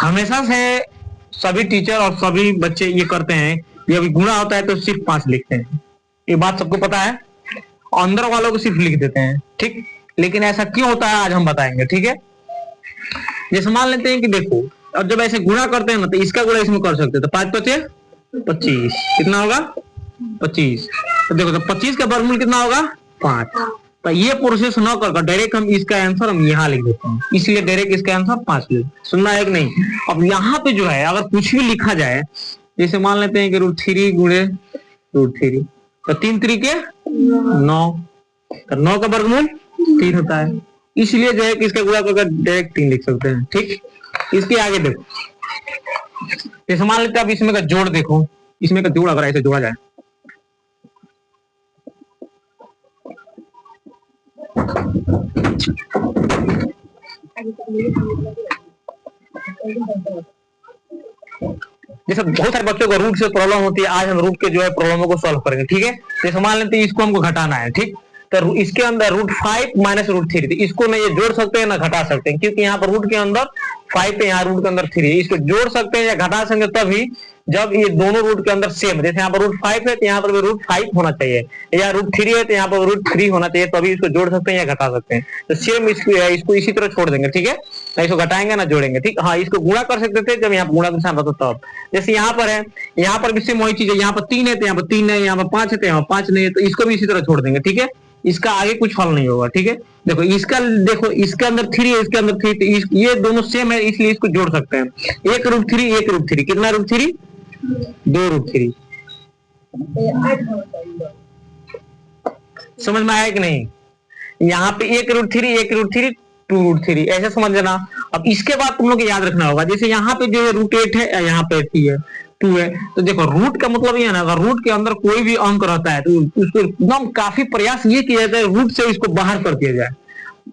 हमेशा से सभी टीचर और सभी बच्चे ये करते हैं कि अभी गुणा होता है तो सिर्फ 5 लिखते हैं, ये बात सबको पता है, अंदर वालों को सिर्फ लिख देते हैं, ठीक। लेकिन ऐसा क्यों होता है आज हम बताएंगे, ठीक है। जैसे मान लेते हैं कि देखो, अब जब ऐसे गुणा करते हैं ना तो इसका गुणा इसमें कर सकते हैं, तो 5 पचे 25, कितना होगा 25। तो देखो तो 25 का वर्गमूल कितना होगा 5। तो ये प्रोसेस न कर डायरेक्ट हम इसका आंसर हम यहाँ लिख देते हैं, इसलिए डायरेक्ट इसका आंसर 5 लिख, सुनना है कि नहीं। अब यहाँ पे जो है अगर कुछ भी लिखा जाए, जैसे मान लेते हैं कि √3 गुणे √3, तो 3 तरीके 9, तो 9 का वर्गमूल 3 होता है, इसलिए जो है कि इसका गुणा करके डायरेक्ट 3 लिख सकते हैं, ठीक। इसके आगे देखो, जैसे मान लेते हैं अब इसमें का जोड़ देखो, इसमें का जोड़ अगर ऐसे जोड़ा जाए, जैसे बहुत सारे बच्चों को रूट से प्रॉब्लम होती है, आज हम रूट के जो है प्रॉब्लमों को सॉल्व करेंगे, ठीक है। जैसे मान लेते हैं इसको हमको घटाना है, ठीक, तो इसके अंदर √5 माइनस √3, तो इसको ना ये जोड़ सकते हैं ना घटा सकते हैं, क्योंकि यहाँ पर रूट के अंदर 5 है, यहाँ रूट के अंदर 3 है, इसको जोड़ सकते हैं या घटा सकते हैं तभी जब ये दोनों रूट के अंदर सेम है। जैसे यहाँ पर √5 है तो यहाँ पर भी √5 होना चाहिए, या √3 है तो यहाँ पर √3 होना चाहिए, तभी इसको जोड़ सकते हैं या घटा सकते हैं। तो सेम इसको इसी तरह छोड़ देंगे, ठीक है, तो इसको घटाएंगे ना जोड़ेंगे, ठीक। हाँ, इसको गुणा कर सकते थे जब यहाँ पर गुणा का निशान रहता तब। जैसे यहाँ पर है, यहाँ पर भी सेम वही चीज है, यहाँ पर 3 है तो यहाँ पर 3 है, यहाँ पर 5 है तो यहाँ 5 नहीं है, तो इसको भी इसी तरह छोड़ देंगे, ठीक है। इसका आगे कुछ हल नहीं होगा, ठीक है। देखो इसके अंदर 3 है, इसके अंदर 3, तो ये दोनों सेम है, इसलिए इसको जोड़ सकते हैं। 1 √3 1 √3, कितना √3 2 √3। समझ में आया कि नहीं। यहाँ पे 1 √3 1 √3 2 √3 ऐसे समझ लेना। अब इसके बाद तुम लोग याद रखना होगा, जैसे यहाँ पे जो है √8 है, यहाँ पे 2 है, तो देखो रूट का मतलब ये है ना, अगर रूट के अंदर कोई भी अंक रहता है तो उसको एकदम काफी प्रयास ये किया जाता है रूट से इसको बाहर कर दिया जाए।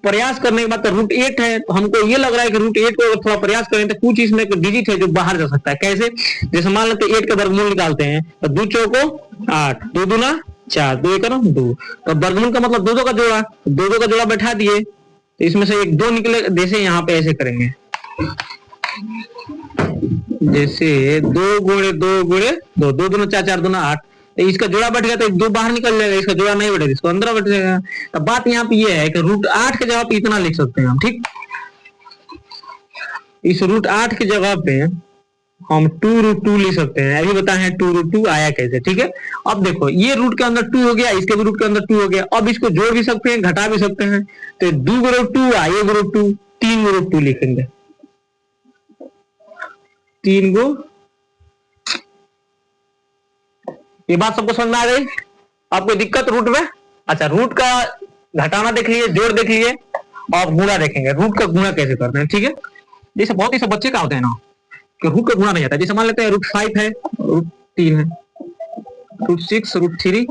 प्रयास करने के बाद तो √8 है, तो हमको ये लग रहा है कि √8 को अगर थोड़ा प्रयास करें तो कुछ इसमें एक डिजिट है जो बाहर जा सकता है। कैसे, जैसे मान लेते 8 का वर्गमूल निकालते हैं, तो 2 चौको 8, 2 दूना 4, 2 एक 2, तो वर्गमूल का मतलब 2 का जोड़ा, 2 का जोड़ा बैठा दिए, तो इसमें से 1 2 निकले। जैसे यहाँ पे ऐसे करेंगे, जैसे 2 गुणे 2 गुणे 2, 2 दूना 4, 4 दूना 8, तो इसका जोड़ा बैठ गया तो 2 बाहर निकल जाएगा, इसका जोड़ा नहीं बैठेगा, इसको अंदर बैठ जाएगा। तो बात यहाँ पे ये है कि √8 के जगह पे इतना लिख सकते हैं हम, ठीक। इस √8 की जगह पे हम 2√2 लिख सकते हैं, अभी बताए हैं 2√2 आया कैसे, ठीक है। अब देखो ये रूट के अंदर 2 हो गया, इसके भी रूट के अंदर 2 हो गया, अब इसको जोड़ भी सकते हैं घटा भी सकते हैं, तो 2 √2 आए 2 3 √2 लिखेंगे, 3 गो। ये बात सबको समझ में आ गई। आपको दिक्कत रूट में, अच्छा रूट का घटाना देख लिए, जोड़ देख लिए, और गुणा देखेंगे, रूट का गुणा कैसे करते हैं, ठीक है। जैसे बहुत ही सब बच्चे का होते हैं ना कि रूट का गुणा नहीं आता। जैसे मान लेते हैं √5 है, √3 है, √6 √3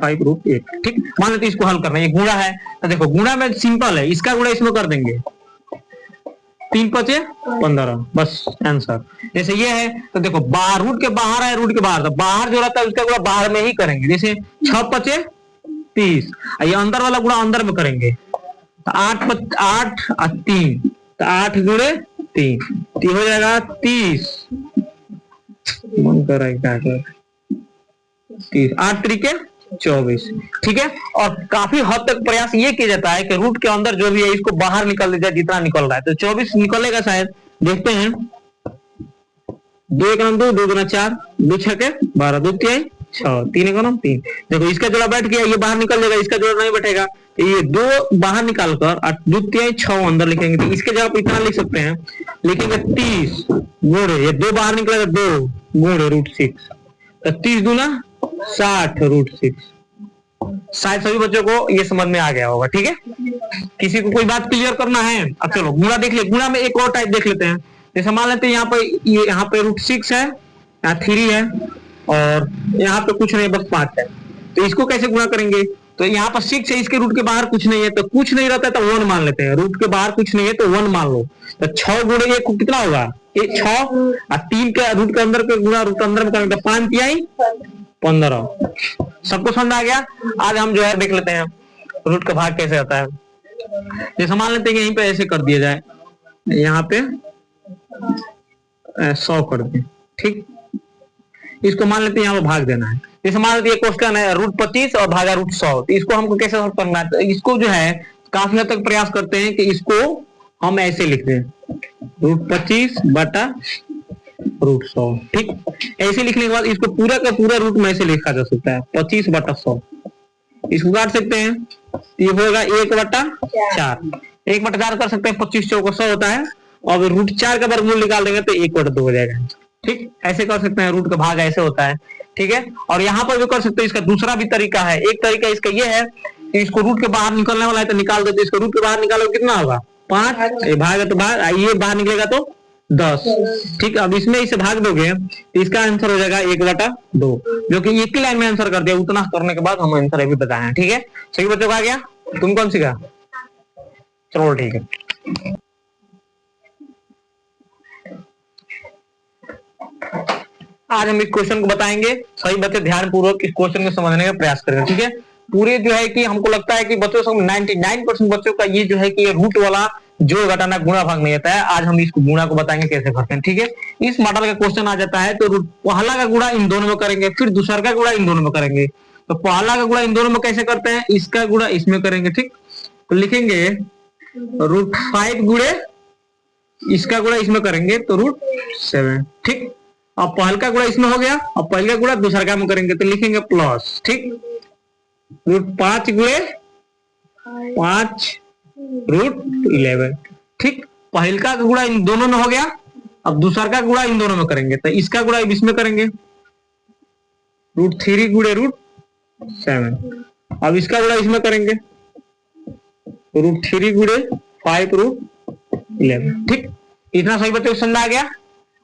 5 √8, ठीक। मान लेते हैं इसको हल करना है, ये गुणा है, तो देखो गुणा में सिंपल है, इसका गुणा इसमें कर देंगे, 3 पचे 15, बस आंसर। जैसे ये है तो देखो रूट के बाहर है, रूट के बाहर, तो बाहर जो रहता है उसका गुणा बाहर में ही करेंगे। जैसे 6 पचे 30, ये अंदर वाला गुणा अंदर में करेंगे, तो 8 और 3, तो 8 गुणे 3, तो हो जाएगा 30, मन कर रहा है क्या कर 30, 8 तरीके 24, ठीक है। और काफी हद तक प्रयास ये किया जाता है कि रूट के अंदर जो भी है इसको बाहर निकल दिया जाए, जितना निकल रहा है, तो 24 निकलेगा शायद, देखते हैं। 2 एक 2, 2 दूना 4, 2 छके 12, 2 तिहाई 6, 3 एक 3। देखो इसका जोड़ा बैठ गया, ये बाहर निकल जाएगा, इसका जोड़ा नहीं बैठेगा, तो ये 2 बाहर निकाल कर 2 तिहाई 6 अंदर लिखेंगे, तो इसके जगह इतना लिख सकते हैं, लिखेंगे 30 गुणे, ये 2 बाहर निकलेगा 2 गुणे √6, तो 30 दूना 60 √6। शायद सभी बच्चों को ये समझ में आ गया होगा, ठीक है। किसी को कोई बात क्लियर करना है। अब चलो गुणा देख ले, गुणा में एक और टाइप देख लेते हैं। जैसे मान लेते हैं यहाँ पे √6 है, यहाँ 3 है, और यहाँ पे कुछ नहीं बस 5 है, तो इसको कैसे गुणा करेंगे। तो यहाँ पर 6 है, इसके रूट के बाहर कुछ नहीं है, तो कुछ नहीं रहता है तो 1 मान लेते हैं, रूट के बाहर कुछ नहीं है तो 1 मान लो, तो 6 गुणे 1 कितना होगा 6, और 3 के रूट के अंदर के गुणा रूट अंदर में करेंगे, 5 तिहाई 15। सबको समझ आ गया। आज हम जो है देख लेते हैं रूट का भाग कैसे आता है। जैसे मान लेते हैं यहीं पे ऐसे कर दिया जाए, यहाँ पे 100 कर दें, ठीक। इसको मान लेते हैं यहाँ पे भाग देना है। जैसे मान लेते क्वेश्चन है √25 और भागा √100, तो इसको हमको कैसे सॉल्व करना है? तो इसको जो है काफी हद तक प्रयास करते हैं कि इसको हम ऐसे लिख दें, √25 बटा √100, ठीक। ऐसे लिखने के बाद इसको पूरा का पूरा रूट में ऐसे लिखा जा सकता है, 25 बटा 100। इसको काट सकते हैं, ये होगा 1/4, 1/4 कर सकते हैं, 25 चौको 100 होता है। और √4 का वर्गमूल निकाल देंगे तो 1/2 हो जाएगा, ठीक। ऐसे कर सकते हैं, रूट का भाग ऐसे होता है, ठीक है। और यहाँ पर भी कर सकते हैं, इसका दूसरा भी तरीका है। एक तरीका इसका ये है कि इसको रूट के बाहर निकलने वाला है तो निकाल दो, तो इसको रूट के बाहर निकालो कितना होगा 5, ये भाग है तो भाग, ये बाहर निकलेगा तो 10, ठीक। अब इसमें इसे भाग दोगे तो इसका आंसर हो जाएगा 1/2, जो कि एक ही लाइन में आंसर कर दिया। उतना करने के बाद हम आंसर अभी बताए, ठीक है। सही बच्चों का आ गया? तुम कौन सीखा? चलो ठीक है। आज हम इस क्वेश्चन को बताएंगे, सही बच्चे ध्यान पूर्वक इस क्वेश्चन को समझने का प्रयास करेंगे, ठीक है। पूरे जो है कि हमको लगता है कि बच्चों सब 99% बच्चों का ये जो है कि ये रूट वाला जोड़ घटाना गुणा भाग नहीं आता है। आज हम इसको गुणा को बताएंगे कैसे करते हैं, ठीक है। इस मॉडल का क्वेश्चन आ जाता है तो पहला का गुणा इन दोनों में करेंगे, फिर दूसरा का गुणा इन दोनों में करेंगे। तो पहला का गुणा इन दोनों में कैसे करते हैं? इसका गुणा इसमें करेंगे, ठीक। तो लिखेंगे √5 गुणे इसका गुणा इसमें करेंगे तो √7, ठीक। अब पहल का गुणा इसमें हो गया, अब पहले का गुणा दूसरा का में करेंगे तो लिखेंगे प्लस, ठीक। √5 गुणे 5 √11, ठीक। पहल का गुणा इन दोनों में हो गया, अब दूसरा का गुणा इन दोनों में करेंगे तो इसका गुणा इसमें करेंगे, √3 गुणे √7। अब इसका गुणा इसमें करेंगे, √3 गुणे 5 √11, ठीक। इतना सही बच्चों समझ आ गया।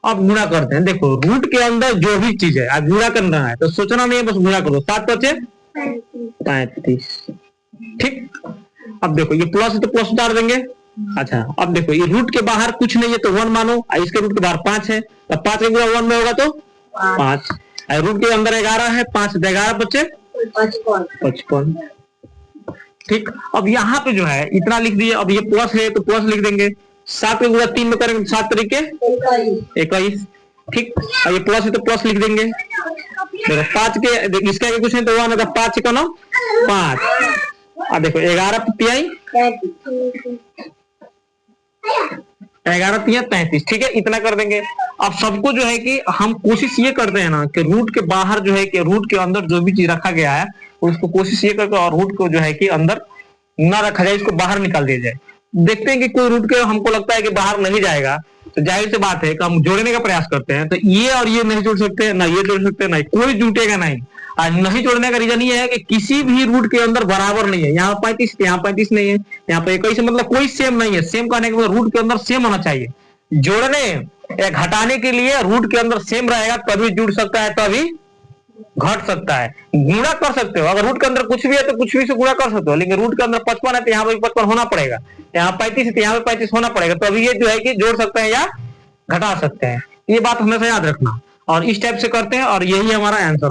अब गुणा करते हैं। देखो रूट के अंदर जो भी चीज है आज गुणा करना है तो सोचना नहीं है, बस गुणा करो। 7 बचे 35, ठीक। अब देखो ये प्लस है तो प्लस उतार देंगे। अच्छा अब देखो ये रूट के बाहर कुछ नहीं है तो 1 मानो, इसके रूट के बाहर 5 है तो 5 का गुणा 1 में होगा तो 5। रूट के अंदर 11 है, 5 से 11 बचे 55, ठीक। अब यहाँ पे जो है इतना लिख दिए। अब ये प्लस है तो प्लस लिख देंगे, 7 का गुणा 3 में करेंगे 7 तरीके 21, ठीक। और ये प्लस है तो प्लस लिख देंगे। 5 के इसका कुछ नहीं तो 1 है तो 5 का 5। अब देखो 11 तिहाई 11 तिहाई 35, ठीक है। इतना कर देंगे। अब सबको जो है कि हम कोशिश ये करते हैं ना कि रूट के बाहर जो है कि रूट के अंदर जो भी चीज रखा गया है उसको कोशिश ये करके और रूट को जो है कि अंदर ना रखा जाए, इसको बाहर निकाल दिया जाए। देखते हैं कि कोई रूट के हमको लगता है कि बाहर नहीं जाएगा तो जाहिर सी बात है कि हम जोड़ने का प्रयास करते हैं। तो ये और ये नहीं जोड़ सकते, ना ये जोड़ सकते, ना कोई जुटेगा नहीं। आज नहीं जोड़ने का रीजन ये है कि किसी भी रूट के अंदर बराबर नहीं है। यहाँ 35 यहाँ 35 नहीं है, यहाँ पे 21 मतलब कोई सेम नहीं है। सेम कहने के मतलब रूट के अंदर सेम होना चाहिए। जोड़ने या घटाने के लिए रूट के अंदर सेम रहेगा तभी जुड़ सकता है, तभी घट सकता है। गुणा कर सकते हो, अगर रूट के अंदर कुछ भी है तो कुछ भी से गुणा कर सकते हो, लेकिन रूट के अंदर 55 है तो यहाँ पे 55 होना पड़ेगा, यहाँ 35 है तो यहाँ पे 35 होना पड़ेगा, तो अभी ये जो है कि जोड़ सकते हैं या घटा सकते हैं। ये बात हमेशा याद रखना और इस टाइप से करते हैं और यही हमारा आंसर